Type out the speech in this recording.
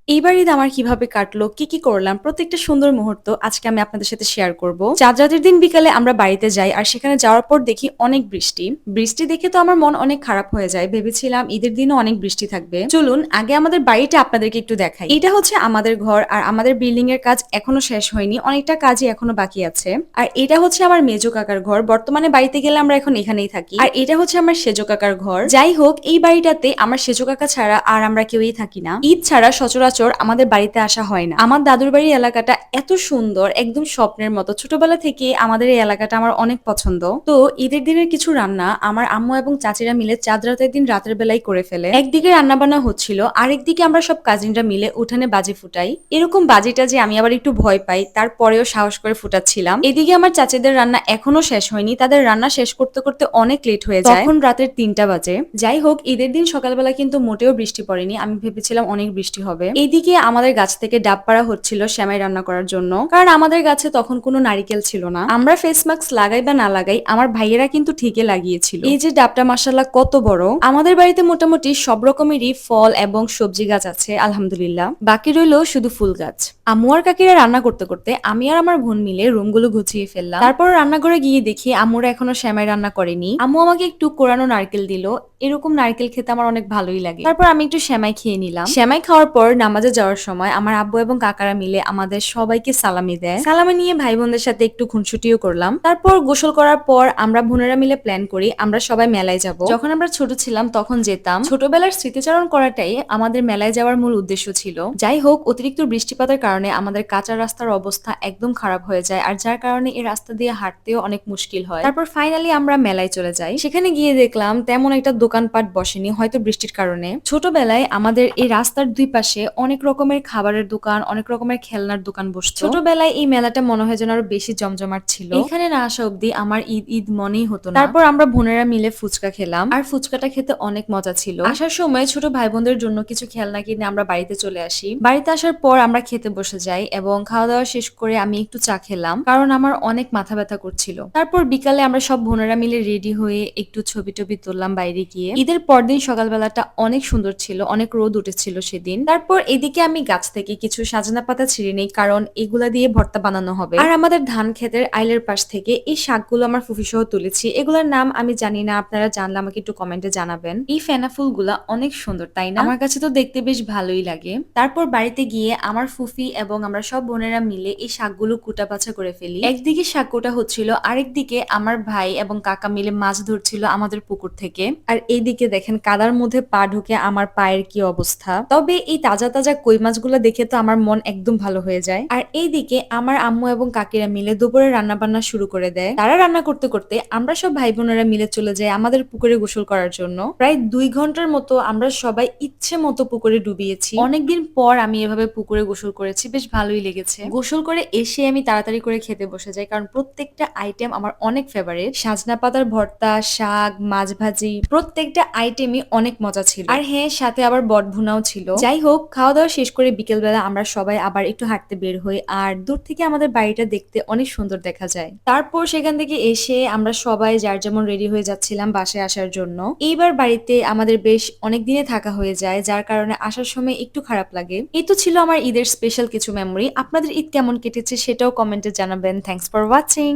এইবার ঈদ আমার কিভাবে কাটলো, কি করলাম, প্রত্যেকটা সুন্দর মুহূর্ত আজকে আমি আপনাদের সাথে শেয়ার করব। চাঁদ রাতের দিন বিকালে আমরা বাড়িতে যাই আর সেখানে যাওয়ার পর দেখি অনেক বৃষ্টি। বৃষ্টি দেখে তো আমার মন অনেক খারাপ হয়ে যায়। ভেবেছিলাম ঈদের দিনও অনেক বৃষ্টি থাকবে। চলুন আগে আমাদের বাড়িটা আপনাদেরকে একটু দেখাই। এটা হচ্ছে আমাদের ঘর আর আমাদের বিল্ডিং এর কাজ এখনো শেষ হয়নি, অনেকটা কাজই এখনো বাকি আছে। আর এটা হচ্ছে আমার মেজো কাকার ঘর। বর্তমানে বাড়িতে গেলে আমরা এখন এখানেই থাকি। আর এটা হচ্ছে আমার সেজো কাকার ঘর। যাই হোক, এই বাড়িটাতে আমার সেজো কাকা ছাড়া আর আমরা কেউই থাকি না। ঈদ ছাড়া সচরাচর আমাদের বাড়িতে আসা হয় না। আমার দাদুর বাড়ির এলাকাটা এত সুন্দর, একদম স্বপ্নের মতো। ছোটবেলা থেকে আমাদের এই এলাকাটা আমার অনেক পছন্দ। তো ঈদের দিনের কিছু রান্না আমার আম্মু এবং চাচিরা মিলে চাঁদ রাতের দিন রাতের বেলায় করে ফেলে। একদিকে রান্না বান্না হচ্ছিল, আরেকদিকে আমরা সব কাজিনরা মিলে উঠানে বাজি ফুটাই। এরকম বাজিটা যে আমি আবার একটু ভয় পাই, তারপরেও সাহস করে ফুটাচ্ছিলাম। এদিকে আমার চাচিদের রান্না এখনো শেষ হয়নি, তাদের রান্না শেষ করতে করতে অনেক লেট হয়ে যায়, তখন রাতের 3টা বাজে। যাই হোক, ঈদের দিন সকালবেলা কিন্তু মোটেও বৃষ্টি পড়েনি। আমি ভেবেছিলাম অনেক বৃষ্টি হবে। এইদিকে আমাদের গাছ থেকে ডাব পাড়া হচ্ছিল সেমাই রান্না করার জন্য, কারণ আমাদের গাছে তখন কোনো নারিকেল ছিল না। আমরা ফেস মাস্ক লাগাই বা না লাগাই, আমার ভাইয়েরা কিন্তু ঠিকই লাগিয়েছিল। এই যে ডাবটা মাশাআল্লাহ কত বড়। আমাদের বাড়িতে মোটামুটি সব রকমেরই ফল এবং সবজি গাছ আছে আলহামদুলিল্লাহ। বাকি রইলো শুধু ফুল গাছ। আম্মু আর কাকিরা রান্না করতে করতে আমি আর আমার বোন মিলে রুমগুলো গুছিয়ে ফেললাম। তারপর রান্নাঘরে গিয়ে দেখি আম্মুরা এখনো সেমাই রান্না করেনি। আম্মু আমাকে একটু কোরানো নারকেল দিল। এরকম নারকেল খেতে আমার অনেক ভালোই লাগে। তারপর আমি একটু সেমাই খেয়ে নিলাম। সেমাই খাওয়ার পর নামাজে যাওয়ার সময় আমার আব্বু এবং কাকারা মিলে আমাদের সবাইকে সালামি দেয়। সালামি নিয়ে ভাই বোনদের সাথে একটু খুনসুটিও করলাম। তারপর গোসল করার পর আমরা বোনেরা মিলে প্ল্যান করি আমরা সবাই মেলায় যাব। যখন আমরা ছোট ছিলাম তখন যেতাম। ছোটবেলার স্মৃতিচারণ করাটাই আমাদের মেলায় যাওয়ার মূল উদ্দেশ্য ছিল। যাই হোক, অতিরিক্ত বৃষ্টিপাতের কারণে আমাদের কাঁচা রাস্তার অবস্থা একদম খারাপ হয়ে যায়, আর যার কারণে এই রাস্তা দিয়ে হাঁটতেও অনেক মুশকিল হয়। তারপর ফাইনালি আমরা মেলায় চলে যাই। সেখানে গিয়ে দেখলাম তেমন একটা দোকানপাট বসেনি, হয়তো বৃষ্টির কারণে। ছোটবেলায় আমাদের এই রাস্তার দুই পাশে অনেক রকমের খাবারের দোকান, অনেক রকমের খেলনার দোকান বসতো। ছোটবেলায় এই মেলাটা মনে হয় যেন আরো বেশি জমজমাট ছিল। এখানে না আসা অব্দি আমার ঈদ ঈদ মনেই হতো না। তারপর আমরা বোনেরা মিলে ফুচকা খেলাম, আর ফুচকাটা খেতে অনেক মজা ছিল। আসার সময় ছোট ভাই বোনদের জন্য কিছু খেলনা কিনে আমরা বাড়িতে চলে আসি। বাড়িতে আসার পর আমরা খেতে বসে যাই এবং খাওয়া দাওয়া শেষ করে আমি একটু চা খেলাম, কারণ আমার অনেক মাথা ব্যথা করছিল। তারপর বিকালে আমরা সব বোনেরা মিলে রেডি হয়ে একটু ছবি টবি তুললাম বাইরে গিয়ে। ঈদের পরদিন সকালবেলাটা অনেক সুন্দর ছিল, অনেক রোদ উঠেছিল সেদিন। তারপর এদিকে আমি গাছ থেকে কিছু সাজনা পাতা ছিঁড়ে নেই, কারণ এগুলা দিয়ে ভর্তা বানানো হবে। আর আমাদের ধান ক্ষেতের আইলের পাশ থেকে এই শাকগুলো আমার ফুফি সহ তুলেছি। এগুলোর নাম আমি জানি না, আপনারা জানলে আমাকে একটু কমেন্টে জানাবেন। এই ফেনা ফুলগুলা অনেক সুন্দর, তাই না? আমার কাছে তো দেখতে বেশ ভালোই লাগে। তারপর বাড়িতে গিয়ে আমার ফুফি এবং আমরা সব বোনেরা মিলে এই শাকগুলো কুটা বাছা করে ফেলি। একদিকে শাক কোটা হচ্ছিল, আরেকদিকে আমার ভাই এবং কাকা মিলে মাছ ধরছিল আমাদের পুকুর থেকে। আর এইদিকে দেখেন কাদার মধ্যে পা ঢুকে আমার পায়ের কি অবস্থা। তবে এই তাজা তাজা কই মাছগুলো দেখে তো আমার মন একদম ভালো হয়ে যায়। আর এইদিকে আমার আম্মু এবং কাকিরা মিলে দুপুরে রান্না বান্না শুরু করে দেয়। তারা রান্না করতে করতে আমরা সব ভাই বোনেরা মিলে চলে যাই আমাদের পুকুরে গোসল করার জন্য। প্রায় 2 ঘন্টার মতো আমরা সবাই ইচ্ছে মতো পুকুরে ডুবিয়েছি। অনেকদিন পর আমি এভাবে পুকুরে গোসল করেছি, বেশ ভালোই লেগেছে। গোসল করে এসে আমি তাড়াতাড়ি করে খেতে বসে যাই, কারণ প্রত্যেকটা আইটেম আমার অনেক ফেভারিট। সাজনা পাতার ভর্তা, শাক, মাছ ভাজি, প্রত্যেকটা আইটেমই অনেক মজা ছিল। আর হ্যাঁ, সাথে আবার বট ভুনাও ছিল। যাই হোক, খাওয়া দাওয়া শেষ করে বিকেলবেলা আমরা সবাই আবার একটু হাঁটতে বের হই, আর দূর থেকে আমাদের বাড়িটা দেখতে অনেক সুন্দর দেখা যায়। তারপর সেখান থেকে এসে আমরা সবাই যার যেমন রেডি হয়ে যাচ্ছিলাম বাসায় আসার জন্য। এইবার বাড়িতে আমাদের বেশ অনেক দিনে থাকা হয়ে যায়, যার কারণে আসার সময় একটু খারাপ লাগে। এই তো ছিল আমার ঈদের স্পেশাল কিছু মেমোরি। আপনাদের ঈদ কেমন কেটেছে সেটাও কমেন্টে জানাবেন। Thanks for watching.